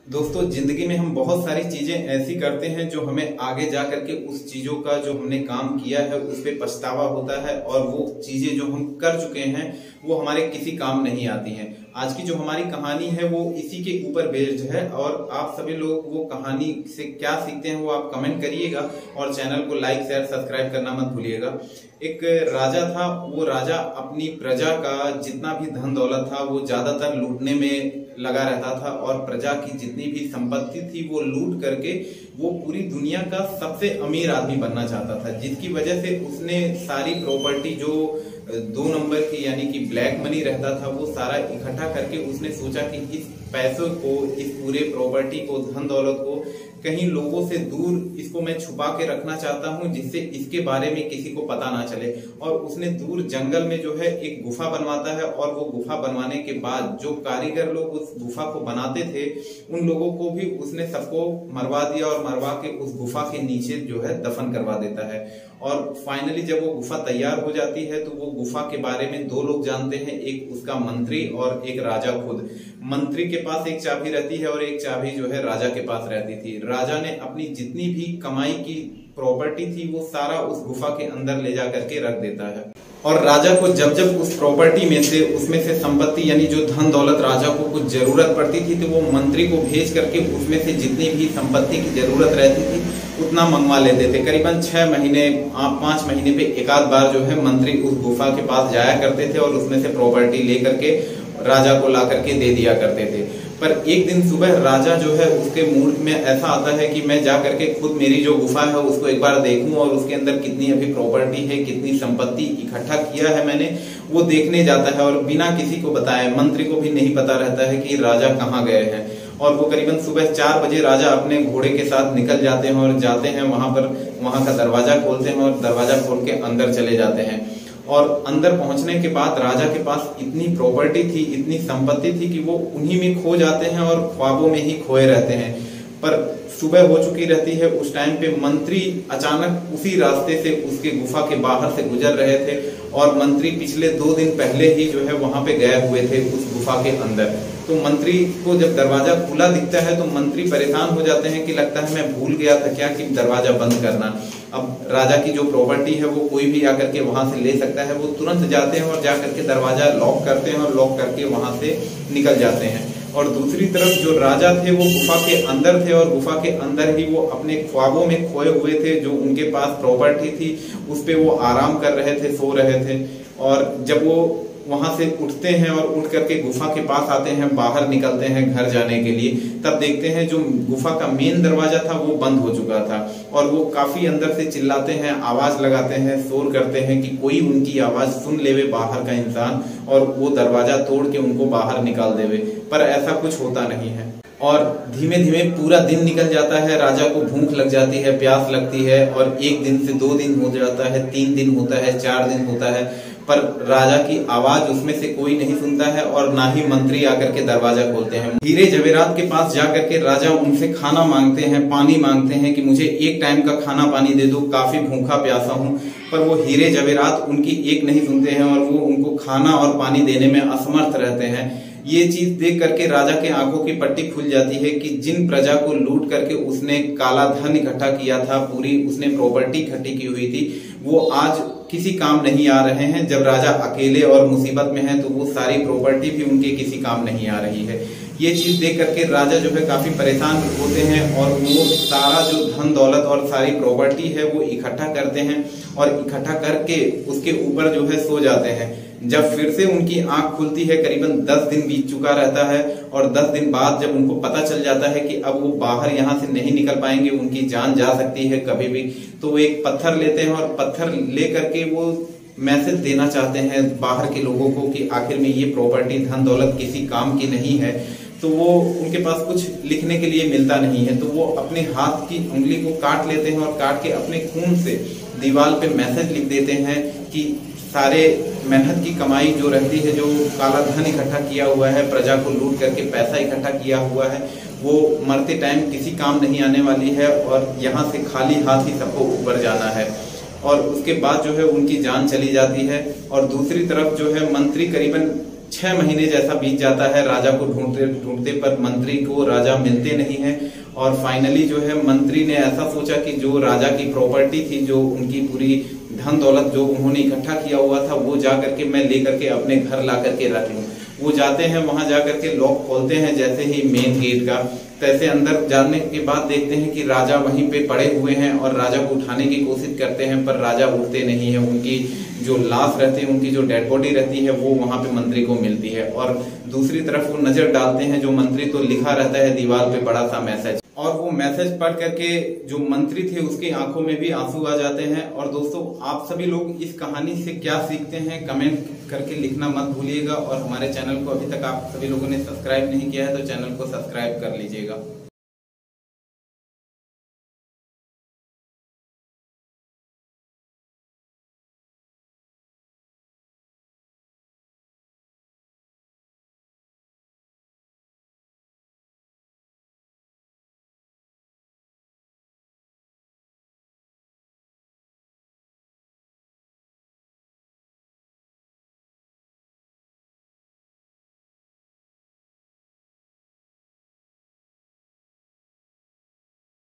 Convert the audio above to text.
दोस्तों, जिंदगी में हम बहुत सारी चीजें ऐसी करते हैं जो हमें आगे जा करके उस चीजों का जो हमने काम किया है उस पे पछतावा होता है और वो चीजें जो हम कर चुके हैं वो हमारे किसी काम नहीं आती हैं। आज की जो हमारी कहानी है वो इसी के ऊपर बेस्ड है और आप सभी लोग वो कहानी से क्या सीखते हैं वो आप कमेंट करिएगा और चैनल को लाइक शेयर सब्सक्राइब करना मत भूलिएगा। एक राजा था, वो राजा अपनी प्रजा का जितना भी धन दौलत था वो ज्यादातर लूटने में लगा रहता था और प्रजा की जितनी भी संपत्ति थी वो लूट करके वो पूरी दुनिया का सबसे अमीर आदमी बनना चाहता था, जिसकी वजह से उसने सारी प्रॉपर्टी जो 2 नंबर की यानी कि ब्लैक मनी रहता था वो सारा इकट्ठा करके उसने सोचा कि इस पैसों को, इस पूरे प्रॉपर्टी को, धन दौलत को कहीं लोगों से दूर इसको मैं छुपा के रखना चाहता हूं जिससे इसके बारे में किसी को पता ना चले। और उसने दूर जंगल में जो है एक गुफा बनवाता है और वो गुफा बनवाने के बाद जो कारीगर लोग उस गुफा को बनाते थे उन लोगों को भी उसने सबको मरवा दिया और मरवा के उस गुफा के नीचे जो है दफन करवा देता है। और फाइनली जब वो गुफा तैयार हो जाती है तो वो गुफा के बारे में 2 लोग जानते हैं, एक उसका मंत्री और एक राजा खुद। मंत्री के पास एक चाबी रहती है और एक चाबी जो है राजा के पास रहती थी। राजा ने अपनी जितनी भी कमाई की प्रॉपर्टी थी वो सारा उस गुफा के अंदर ले जा करके रख देता है और राजा को जब जब उस प्रॉपर्टी में से उसमें से संपत्ति यानी जो धन दौलत राजा को कुछ जरूरत पड़ती थी तो वो मंत्री को भेज करके उसमें से जितनी भी संपत्ति की जरूरत रहती थी उतना मंगवा लेते थे। करीबन 6 महीने 5 महीने पे एक आध बार जो है मंत्री उस गुफा के पास जाया करते थे और उसमें से प्रॉपर्टी ले करके राजा को ला करके दे दिया करते थे। पर एक दिन सुबह राजा जो है उसके मूड में ऐसा आता है कि मैं जा करके खुद मेरी जो गुफा है उसको एक बार देखूं और उसके अंदर कितनी अभी प्रॉपर्टी है, कितनी संपत्ति इकट्ठा किया है मैंने, वो देखने जाता है और बिना किसी को बताए, मंत्री को भी नहीं पता रहता है कि राजा कहाँ गए हैं। और वो करीबन सुबह 4 बजे राजा अपने घोड़े के साथ निकल जाते हैं और जाते हैं वहां का दरवाजा खोलते हैं और दरवाजा खोल के अंदर चले जाते हैं। और अंदर पहुंचने के बाद राजा के पास इतनी प्रॉपर्टी थी, इतनी संपत्ति थी कि वो उन्हीं में खो जाते हैं और ख्वाबों में ही खोए रहते हैं। पर सुबह हो चुकी रहती है, उस टाइम पे मंत्री अचानक उसी रास्ते से उसके गुफा के बाहर से गुजर रहे थे और मंत्री पिछले 2 दिन पहले ही जो है वहां पे गए हुए थे उस गुफा के अंदर। तो मंत्री को जब दरवाजा खुला दिखता है तो मंत्री परेशान हो जाते हैं कि लगता है मैं भूल गया था क्या कि दरवाजा बंद करना। अब राजा की जो प्रॉपर्टी है वो कोई भी आकर के वहां से ले सकता है। वो तुरंत जाते हैं और जाकर के दरवाजा लॉक करते हैं और लॉक करके वहां से निकल जाते हैं। और दूसरी तरफ जो राजा थे वो गुफा के अंदर थे और गुफा के अंदर ही वो अपने ख्वाबों में खोए हुए थे। जो उनके पास प्रॉपर्टी थी उस पे वो आराम कर रहे थे, सो रहे थे। और जब वो वहां से उठते हैं और उठ करके गुफा के पास आते हैं, बाहर निकलते हैं घर जाने के लिए, तब देखते हैं जो गुफा का मेन दरवाजा था वो बंद हो चुका था और वो काफी अंदर से चिल्लाते हैं, आवाज लगाते हैं, शोर करते हैं कि कोई उनकी आवाज सुन लेवे बाहर का इंसान और वो दरवाजा तोड़ के उनको बाहर निकाल देवे। पर ऐसा कुछ होता नहीं है और धीमे धीमे पूरा दिन निकल जाता है। राजा को भूख लग जाती है, प्यास लगती है और 1 दिन से 2 दिन हो जाता है, 3 दिन होता है, 4 दिन होता है, पर राजा की आवाज उसमें से कोई नहीं सुनता है और ना ही मंत्री आकर के दरवाजा खोलते हैं। हीरे जवेरात के पास जाकर के राजा उनसे खाना मांगते हैं, पानी मांगते हैं कि मुझे 1 टाइम का खाना पानी दे दो, काफी भूखा प्यासा हूँ। पर वो हीरे जवेरात उनकी एक नहीं सुनते हैं और वो उनको खाना और पानी देने में असमर्थ रहते हैं। ये चीज देख करके राजा के आंखों की पट्टी खुल जाती है कि जिन प्रजा को लूट करके उसने काला धन इकट्ठा किया था, पूरी उसने प्रॉपर्टी इकट्ठी की हुई थी, वो आज किसी काम नहीं आ रहे हैं। जब राजा अकेले और मुसीबत में है तो वो सारी प्रॉपर्टी भी उनके किसी काम नहीं आ रही है। ये चीज देख करके राजा जो है काफी परेशान होते हैं और वो सारा जो धन दौलत और सारी प्रॉपर्टी है वो इकट्ठा करते हैं और इकट्ठा करके उसके ऊपर जो है सो जाते हैं। जब फिर से उनकी आंख खुलती है करीबन 10 दिन बीत चुका रहता है और 10 दिन बाद जब उनको पता चल जाता है कि अब वो बाहर यहाँ से नहीं निकल पाएंगे, उनकी जान जा सकती है कभी भी, तो वो एक पत्थर लेते हैं और पत्थर ले करके वो मैसेज देना चाहते हैं बाहर के लोगों को कि आखिर में ये प्रॉपर्टी धन दौलत किसी काम की नहीं है। तो वो उनके पास कुछ लिखने के लिए मिलता नहीं है तो वो अपने हाथ की उंगली को काट लेते हैं और काट के अपने खून से दीवार पे मैसेज लिख देते हैं कि सारे मेहनत की कमाई जो रहती है, जो काला धन इकट्ठा किया हुआ है, प्रजा को लूट करके पैसा इकट्ठा किया हुआ है, वो मरते टाइम किसी काम नहीं आने वाली है और यहाँ से खाली हाथ ही सबको ऊपर जाना है। और उसके बाद जो है उनकी जान चली जाती है। और दूसरी तरफ जो है मंत्री करीबन 6 महीने जैसा बीत जाता है राजा को ढूंढते ढूंढते, पर मंत्री को राजा मिलते नहीं है। और फाइनली जो है मंत्री ने ऐसा सोचा कि जो राजा की प्रॉपर्टी थी, जो उनकी पूरी धन दौलत जो उन्होंने इकट्ठा किया हुआ था, वो जा करके मैं लेकर के अपने घर ला करके रख लूं। वो जाते हैं वहां जा करके लॉक खोलते हैं, जैसे ही मेन गेट का, तैसे अंदर जाने के बाद देखते हैं कि राजा वहीं पे पड़े हुए हैं और राजा को उठाने की कोशिश करते हैं, पर राजा उठते नहीं है। उनकी जो लाश रहती है, उनकी जो डेड बॉडी रहती है, वो वहां पे मंत्री को मिलती है। और दूसरी तरफ वो नजर डालते हैं जो मंत्री, तो लिखा रहता है दीवार पे बड़ा सा मैसेज, और वो मैसेज पढ़ करके जो मंत्री थे उसकी आंखों में भी आंसू आ जाते हैं। और दोस्तों, आप सभी लोग इस कहानी से क्या सीखते हैं कमेंट करके लिखना मत भूलिएगा। और हमारे चैनल को अभी तक आप सभी लोगों ने सब्सक्राइब नहीं किया है तो चैनल को सब्सक्राइब कर लीजिएगा।